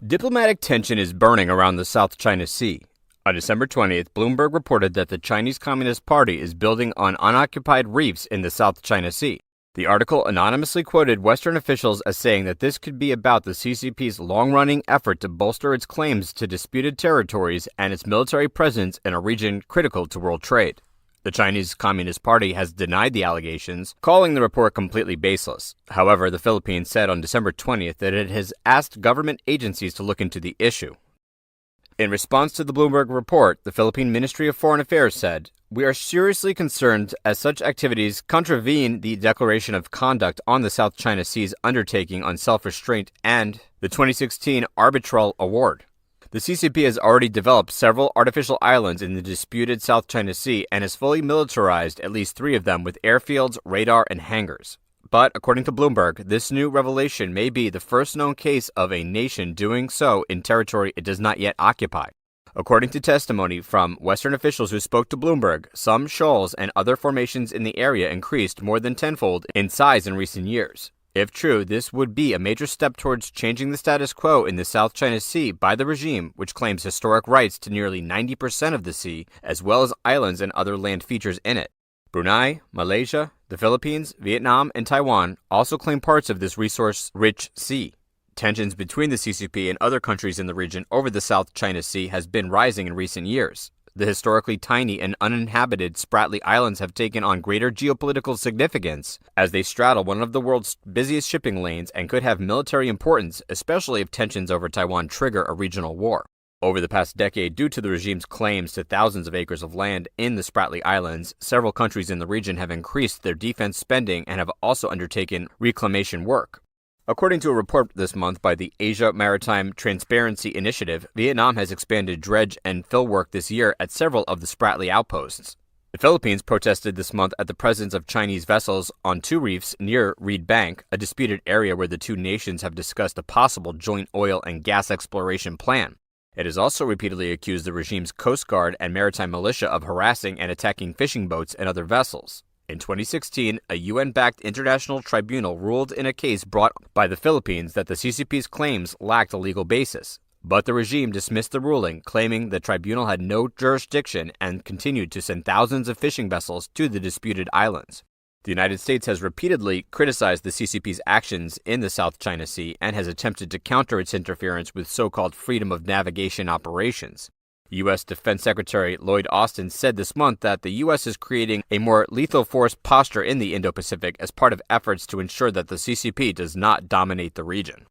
Diplomatic tension is burning around the South China Sea. On December 20th, Bloomberg reported that the Chinese Communist Party is building on unoccupied reefs in the South China Sea. The article anonymously quoted Western officials as saying that this could be about the CCP's long-running effort to bolster its claims to disputed territories and its military presence in a region critical to world trade. The Chinese Communist Party has denied the allegations, calling the report completely baseless. However, the Philippines said on December 20th that it has asked government agencies to look into the issue. In response to the Bloomberg report, the Philippine Ministry of Foreign Affairs said, "We are seriously concerned as such activities contravene the Declaration of Conduct on the South China Sea's Undertaking on Self-Restraint and the 2016 Arbitral Award." The CCP has already developed several artificial islands in the disputed South China Sea and has fully militarized at least 3 of them with airfields, radar, and hangars. But, according to Bloomberg, this new revelation may be the first known case of a nation doing so in territory it does not yet occupy. According to testimony from Western officials who spoke to Bloomberg, some shoals and other formations in the area increased more than tenfold in size in recent years. If true, this would be a major step towards changing the status quo in the South China Sea by the regime, which claims historic rights to nearly 90% of the sea, as well as islands and other land features in it. Brunei, Malaysia, the Philippines, Vietnam, and Taiwan also claim parts of this resource-rich sea. Tensions between the CCP and other countries in the region over the South China Sea has been rising in recent years. The historically tiny and uninhabited Spratly Islands have taken on greater geopolitical significance as they straddle one of the world's busiest shipping lanes and could have military importance, especially if tensions over Taiwan trigger a regional war. Over the past decade, due to the regime's claims to thousands of acres of land in the Spratly Islands, several countries in the region have increased their defense spending and have also undertaken reclamation work. According to a report this month by the Asia Maritime Transparency Initiative, Vietnam has expanded dredge and fill work this year at several of the Spratly outposts. The Philippines protested this month at the presence of Chinese vessels on 2 reefs near Reed Bank, a disputed area where the 2 nations have discussed a possible joint oil and gas exploration plan. It has also repeatedly accused the regime's Coast Guard and maritime militia of harassing and attacking fishing boats and other vessels. In 2016, a UN-backed international tribunal ruled in a case brought by the Philippines that the CCP's claims lacked a legal basis. But the regime dismissed the ruling, claiming the tribunal had no jurisdiction and continued to send thousands of fishing vessels to the disputed islands. The United States has repeatedly criticized the CCP's actions in the South China Sea and has attempted to counter its interference with so-called freedom of navigation operations. U.S. Defense Secretary Lloyd Austin said this month that the U.S. is creating a more lethal force posture in the Indo-Pacific as part of efforts to ensure that the CCP does not dominate the region.